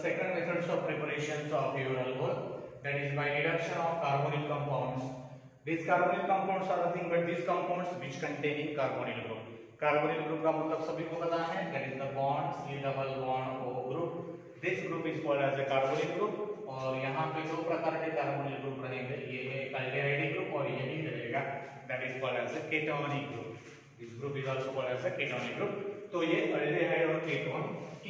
second methods of preparations of your alcohol, that is by reduction of carbonyl compounds. These carbonyl compounds are nothing but these compounds which containing carbonyl group. Carbonyl group का मतलब सभी को पता है, that is the bond C double bond O group. This group is called as a carbonyl group. और यहाँ पे दो प्रकार के कार्बोनिल ग्रुप रहेंगे, ये है एल्डिहाइड ग्रुप और ये ही रहेगा, that is called as a ketonic group. This group is also called as a ketonic group. तो ये एल्डिहाइड और केटोन,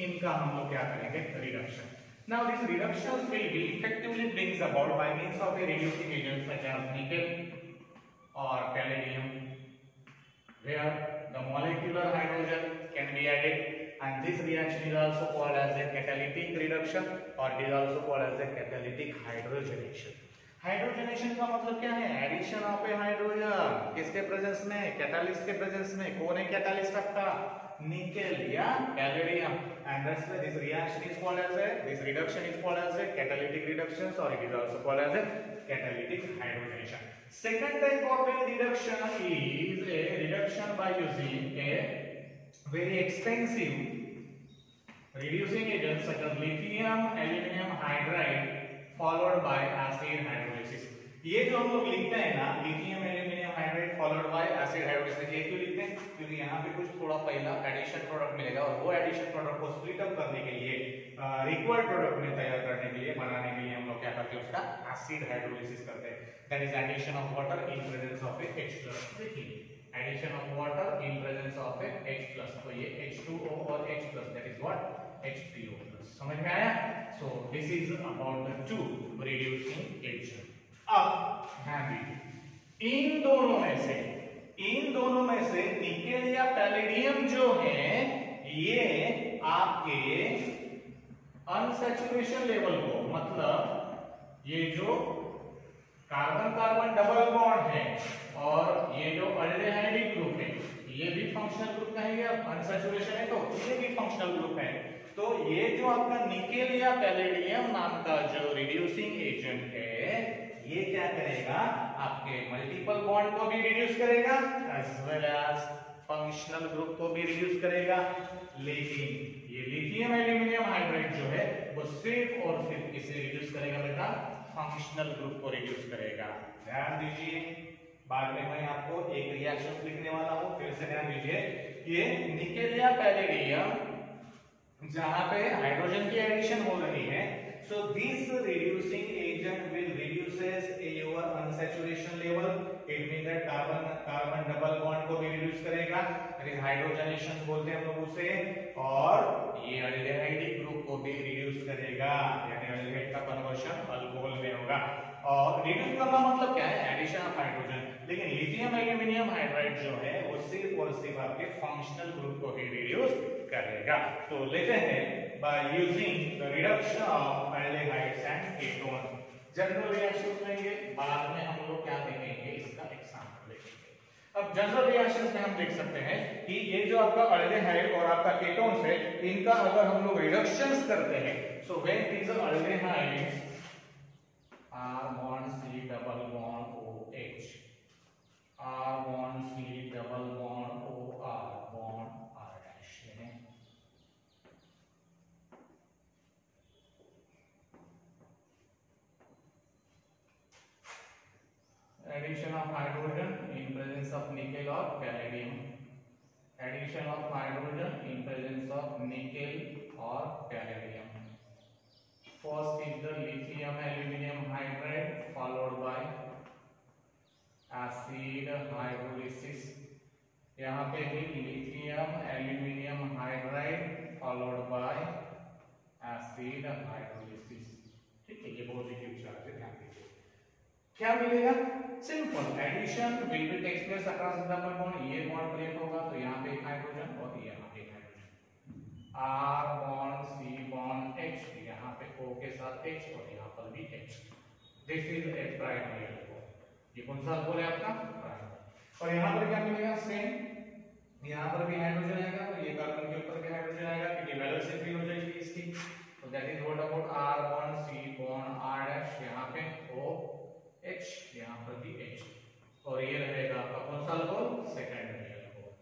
इनका हम लोग क्या करेंगे, reduction. Now these reductions will be effectively brings about by means of a reducing agent such as nickel or palladium, where the molecular hydrogen can be added, and this reaction is also called as a catalytic reduction or it is also called as a catalytic hydrogenation. Hydrogenation का मतलब क्या है, addition of A hydrogen किसके presence में, catalyst के presence में. कौन है कैटालिस्ट आपका, निकेल या palladium, and that's why this reaction is called as a, this reduction is called as a catalytic reduction or it is also called as a catalytic hydrogenation. Second type of a reduction is a reduction by using a very expensive reducing agents such as lithium aluminum hydride followed by acid hydrolysis. ये जो हम लोग लिखते हैं ना, lithium aluminium hydride followed by acid hydrolysis, ये क्यों लिखते हैं, क्योंकि यहाँ पे कुछ थोड़ा पहला एडिशन प्रोडक्ट मिलेगा और वो एडिशन प्रोडक्ट को स्प्लिट अप करने के लिए, रिक्वायर्ड प्रोडक्ट में तैयार करने के लिए, बनाने के लिए हम लोग क्या करते हैं, उसका एसिड हाइड्रोलिसिस करते हैं. That is addition of water in presence of a H+. देखिए addition of water in presence of a H+, तो ये H2O और H+, that is what, H3O+. समझ में आया. So this is about the two reducing agent. अब ध्यान दीजिए, इन दोनों में से निकेल या पैलेडियम जो है, ये आपके अनसैचुरेशन लेवल को, मतलब ये जो कार्बन कार्बन डबल बॉन्ड है और ये जो एल्डिहाइड ग्रुप है, ये भी फंक्शनल ग्रुप कहेंगे. अब अनसैचुरेशन है तो ये भी फंक्शनल ग्रुप है. तो ये जो आपका निकेल या पैलेडियम नाम का जो रिड्यूसिंग एजेंट है, ये क्या करेगा, आपके मल्टीपल बॉन्ड को भी रिड्यूस करेगा as well as functional group को भी रिड्यूस करेगा. लेकिन ये लिथियम एल्यूमिनियम हाइड्राइड जो है वो सिर्फ और सिर्फ किसे रिड्यूस करेगा बेटा, फंक्शनल ग्रुप को रिड्यूस करेगा. ध्यान दीजिए, बाद में मैं आपको एक रिएक्शन लिखने वाला हूं, फिर से ध्यान दीजिए. ये निकेल या पैलेडियम जहां पे हाइड्रोजन की एडिशन हो रही है, so this reducing agent will reduces your unsaturation level. It means that carbon double bond को भी reduce करेगा, हाइड्रोजनेशन बोलते हैं हम लोग उसे, और ये एल्डिहाइड ग्रुप को भी रिड्यूस करेगा, यानी एल्डिहाइड का कन्वर्शन अल्कोहल में होगा. और रिड्यूस करना मतलब क्या है, एडिशन ऑफ हाइड्रोजन. लेकिन लिथियम एल्यूमिनियम हाइड्राइड जो है वो सिर्फ और सिर्फ आपके फंक्शनल ग्रुप को ही रिड्यूस करेगा. तो लेते हैं by using the reduction of aldehydes and ketones. General reactions लेंगे, बाद में हम लोग क्या देखेंगे, इसका एग्जांपल देखेंगे. अब जनरल रिएक्शंस में हम देख सकते हैं कि ये जो आपका एल्डिहाइड और आपका केटोन्स है, इनका अगर हम लोग रिडक्शंस करते हैं, so when these aldehydes R bond C double bond OH, R bond C double bond OR bond R dash. Addition of hydrogen in presence of nickel or palladium. Addition of hydrogen in presence of nickel or palladium. First is the lithium aluminum hydride followed by acid hydrolysis. यहाँ पे भी lithium aluminum hydride followed by acid hydrolysis. ठीक है, ये positive charge है, ध्यान दीजिए. क्या मिलेगा, simple addition will be takes place across double bond. ये बॉन्ड ब्रेक होगा तो यहाँ पे एक हाइड्रोजन और यहाँ पे एक hydrogen. R bond C bond H, यहाँ पे O के साथ H और यहाँ पर भी H. This is a primary alcohol. ये कौन सा अल्कोहल है आपका, प्राइमरी. और यहाँ पर क्या मिलेगा, सेम, यहाँ पर भी हाइड्रोजन आएगा, तो ये कार्बन के ऊपर भी हाइड्रोजन आएगा क्योंकि वैलेंसी फ्री हो जाएगी इसकी. तो that is what about R bond C bond R dash, यहाँ पे O H, यहाँ पर भी H. और ये रहेगा आपका कौन सा alcohol, secondary alcohol.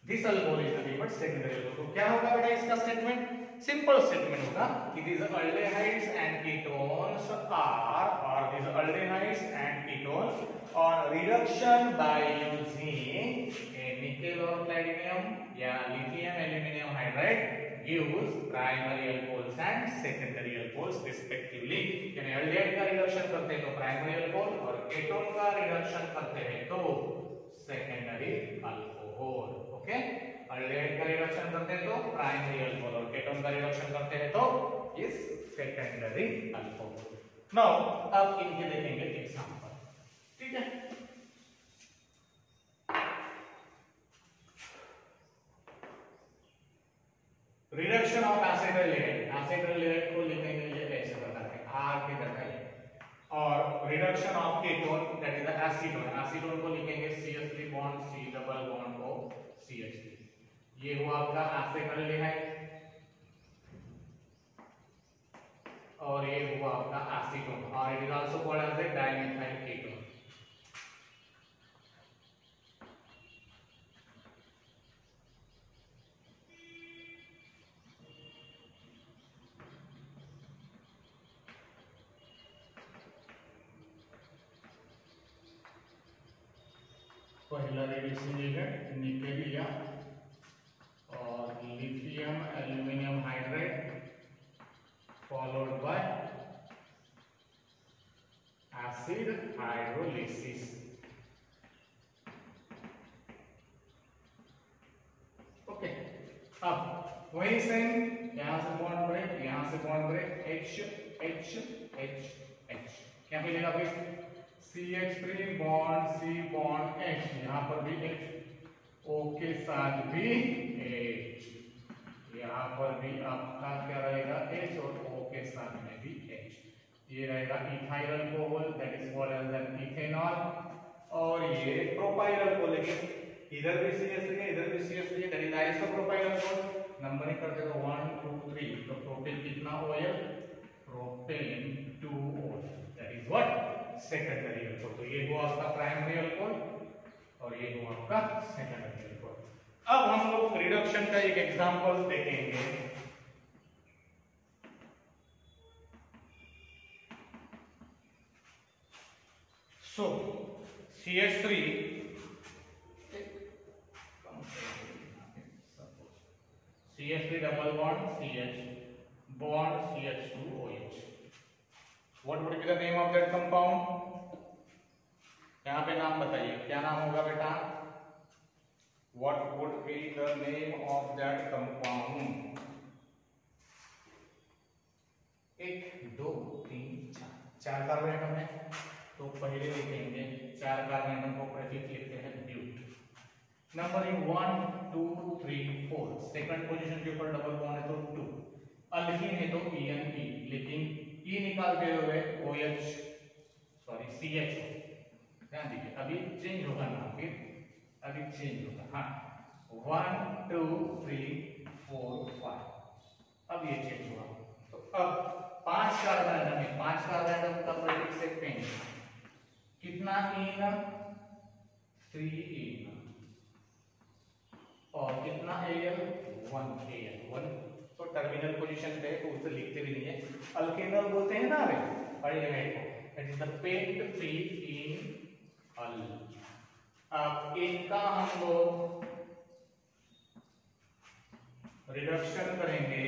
This alcohol is nothing but secondary alcohol. तो क्या होगा बेटा इसका स्टेटमेंट? सिंपल स्टेटमेंट होगा कि these aldehydes and ketones are, or these aldehydes and ketones on reduction by using a nickel or platinum या lithium aluminum hydride gives primary alcohols and secondary alcohols respectively। यानी aldehyde का reduction करते हैं तो primary alcohol और ketone का reduction करते हैं तो सेकेंडरी अल्कोहल। ओके, aldehyde का रिडक्शन करते हैं तो प्राइमरी अल्कोहल और केटोन का रिडक्शन करते हैं तो इस सेकेंडरी अल्कोहल। नाउ अब इनके देखेंगे एग्जांपल, ठीक है। रिडक्शन ऑफ एसिटाइल को लिखेंगे ये ऐसे बताते हैं आर के तरह, और reduction of ketone that is the acetone को लिखेंगे CH3 bond C double bond O CH3। ये हुआ आपका एसिटाइल और ये हुआ आपका एसीटोन, और it is also called as a dimethyl ketone. पहला रिड्यूसिंग एजेंट निकेल लिया और lithium aluminium hydride followed by acid hydrolysis. Okay, अब वही सेम यहां से बॉन्ड ब्रेक, यहां से bond break, H H H H क्या मिलेगा फिर? CH3 bond C bond H, यहां पर भी H, O के साथ भी H, यहां पर भी आपका क्या रहेगा H और O के साथ में भी H। ये रहेगा ethyl alcohol that is called as an ethanol, और ये प्रोपाइल अल्कोहल है, इधर भी CH3 है इधर भी CH3 है that is isopropyl alcohol. Numbering करते तो 1 2 3, तो प्रोपेन कितना OL? Propane 2 OL that is what? Secondary alcohol. तो ये हुआ आपका प्राइमरी अल्कोहल और ये हुआ आपका सेकेंडरी अल्कोहल। अब हम लोग रिडक्शन का एक एग्जांपल देखेंगे। सो CH3 double bond CH bond CH2OH। What would be the name of that compound? यहाँ पे नाम बताइए, क्या नाम होगा बेटा? What would be the name of that compound? 1 2 3 4 carbon atom है, तो पहले लिखेंगे 4 कार्बन एटम को प्रीफिक्स लिखते हैं ब्यूट। नंबरिंग 1 2 3 4, सेकंड पोजीशन के ऊपर डबल बॉन्ड है तो 2, अल्कीन है तो ENE, लेकिन E निकालते हुए OH सॉरी CH, ध्यान दीजिए अभी चेंज होगा ना, फिर अभी चेंज होगा। हाँ 1 2 3 4 5, अब ये चेंज हुआ। तो अब 5 कार्बन एटम है, 5 कार्बन एटम का प्रीफिक्स लिखते हैं कितना? इन 3 और कितना Al? 1 Al 1। तो टर्मिनल पोजीशन पे तो उसे लिखते भी नहीं है, अल्केनॉल बोलते हैं ना रे अल्डिहाइड को, that is the paint free in all. अब इनका हम लोग रिडक्शन करेंगे,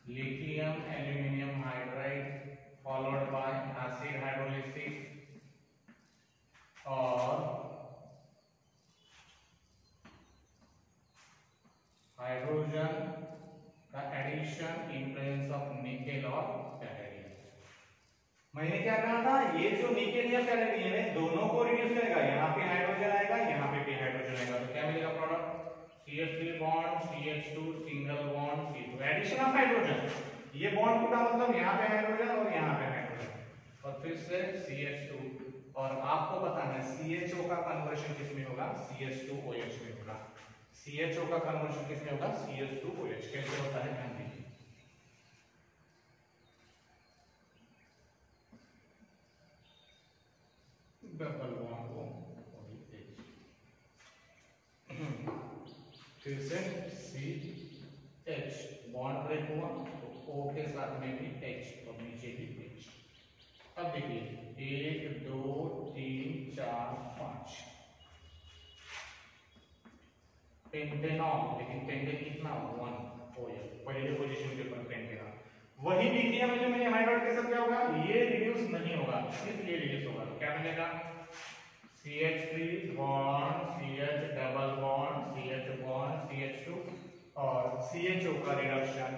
lithium aluminium hydride followed by acid hydrolysis और हाइड्रोजन का addition in presence of nickel और कैलेडियम। मैंने क्या कहा था, ये जो निकेल या कैलेडियम है दोनों को रिड्यूस करेगा, यहाँ पे हाइड्रोजन आएगा यहाँ पे भी हाइड्रोजन आएगा, तो क्या मिलेगा product? CH3 bond CH2 single bond C2, addition of hydrogen. ये बॉन्ड टूटा मतलब यहाँ पे हाइड्रोजन और यहाँ पे हाइड्रोजन, और फिर से CH2, और आपको बताना है CHO का कन्वर्शन किसमें होगा? CH2OH में होगा। CHO का कन्वर्शन किसमें होगा? CH2OH। कैसे होता है ध्यान दीजिए। डबल बॉन्ड फिर से CH बॉन्ड ब्रेक हुआ तो O के साथ में भी H और नीचे भी H। अब देखिए 1 2 3 4 5 पेंटेनॉन, लेकिन पेंटेन कितना 1 हो जाए पहले पोजीशन के ऊपर पेंटेनॉन। वही लिथियम जो मैंने हाइड्राइड के साथ क्या होगा, ये रिड्यूस नहीं होगा, सिर्फ ये रिड्यूस होगा। तो क्या मिलेगा CH3 bond CH double bond CH bond CH2 और CHO का रिडक्शन,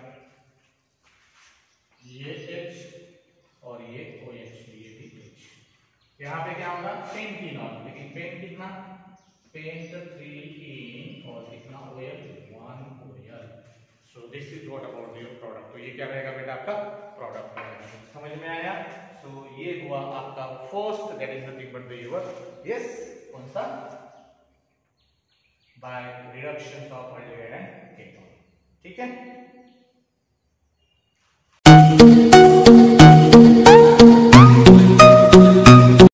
ये H और ये OH, ये भी H। यहाँ पे क्या होगा पेंटेनॉन, लेकिन पेंट कितना पेंट 3 और कितना OL 1 OL। So this is what about your product. तो ये क्या रहेगा बेटा आपका प्रोडक्ट रहेगा। समझ में आया? सो ये हुआ आपका first, that is nothing but the your yes कौन सा by reduction of aldehyde and ketone. ठीक है।